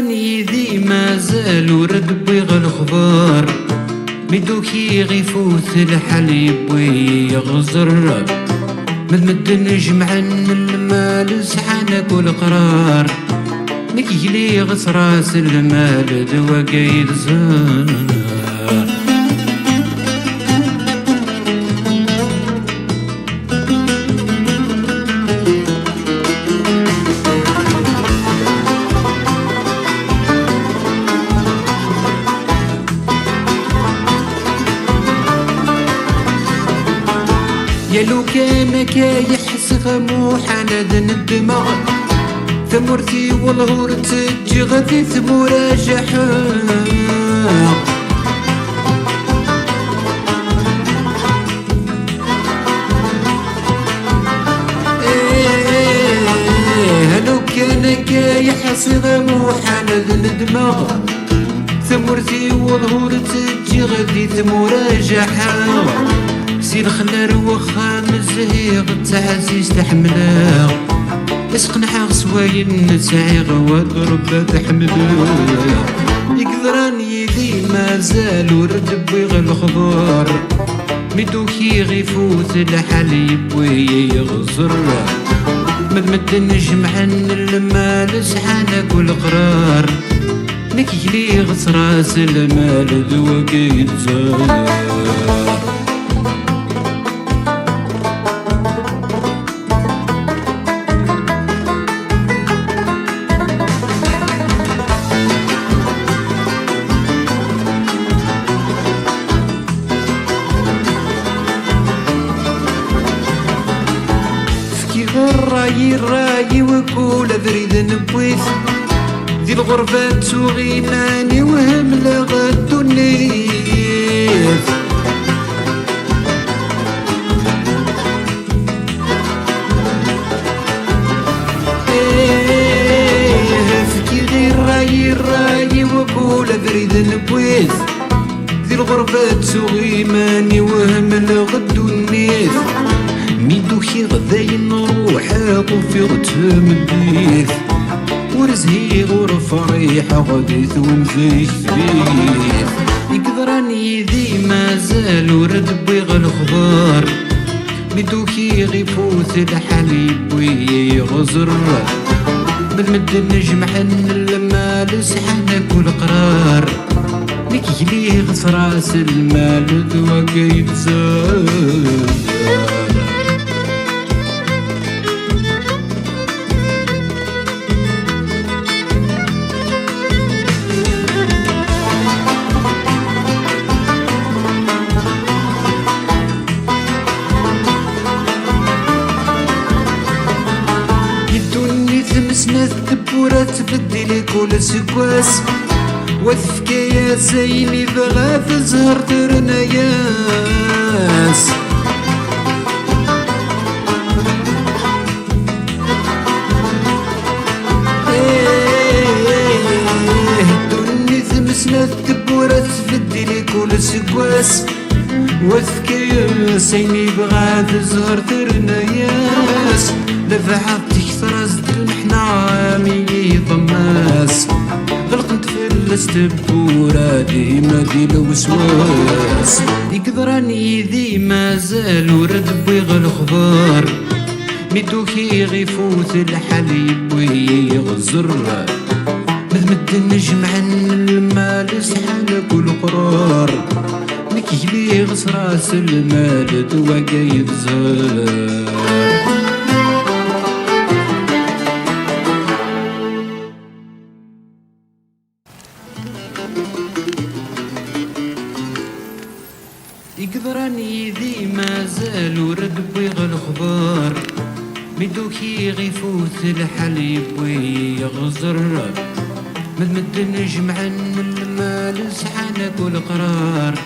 يقدراني ذي مازال ورد بيغ الخضار ميدوكي غيفوت الحليب ويغزر مدمد نجمع المال سحانك والقرار نكيلي غصراس المال دوا قايد زان يا لو كان كايحس غموح على ذن الدماغ ثمرتي والهور تجي غادي ثمراجحة لو كان كايحس غموح على ذن الدماغ ثمرتي والهور تجي غادي ثمراجحة سير خلار وخام الزهيغ التعزيز تحمله اسقنح غسواين نسعي غواد ربا تحمله يقدراني ذي مازال ورد بيغ الخضار ميدوكي غيفوت الحليب ويغزر مدمد نجمع المال سحانك والقرار نكيلي غصراس المال ذوق يتزار الراي وكول ذريد نبويث ذي الغربة تغيماني وهم لغد النيث فكي غير الراي وكول ذريد نبويث ذي الغربة تغيماني وهم لغد النيث ميدوكي غذاي نروح طوفي غتهم الديث ورزهي غرفة ريحة غديث ومزيث فيث يقدراني ذي مازال ورد بيغ الخضار ميدوكي غيفوت الحليب ويغزر بالمد نجمع المال سحانك والقرار نكيلي غصراس المال ذوا قايد زاد تمسنا الثبورة تبدلي كل سكواس وثفكي يا سيني بغا في زهر ترنياس دوني تمسنا الثبورة تبدلي كل سكواس وثفكي يا سيني بغا في زهر ترنياس لفعتك ثراز نحنا عامي ضماس غلقنت في الاستبورة ديما دي الوسواس يقدراني ذي مازال ورد بيغ الخضار ميدوكي غيفوت الحليب ويغزر مدمد نجمع المال سحانك والقرار نكيلي غصراس المال دوا قايد زار يقدراني ذي مازال ورد بيغ الخضار ميدوكي غيفوت الحليب ويغزر مدمد نجمع المال سحانك والقرار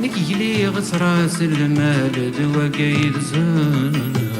نكيلي غصراس المال ذوا قايد زان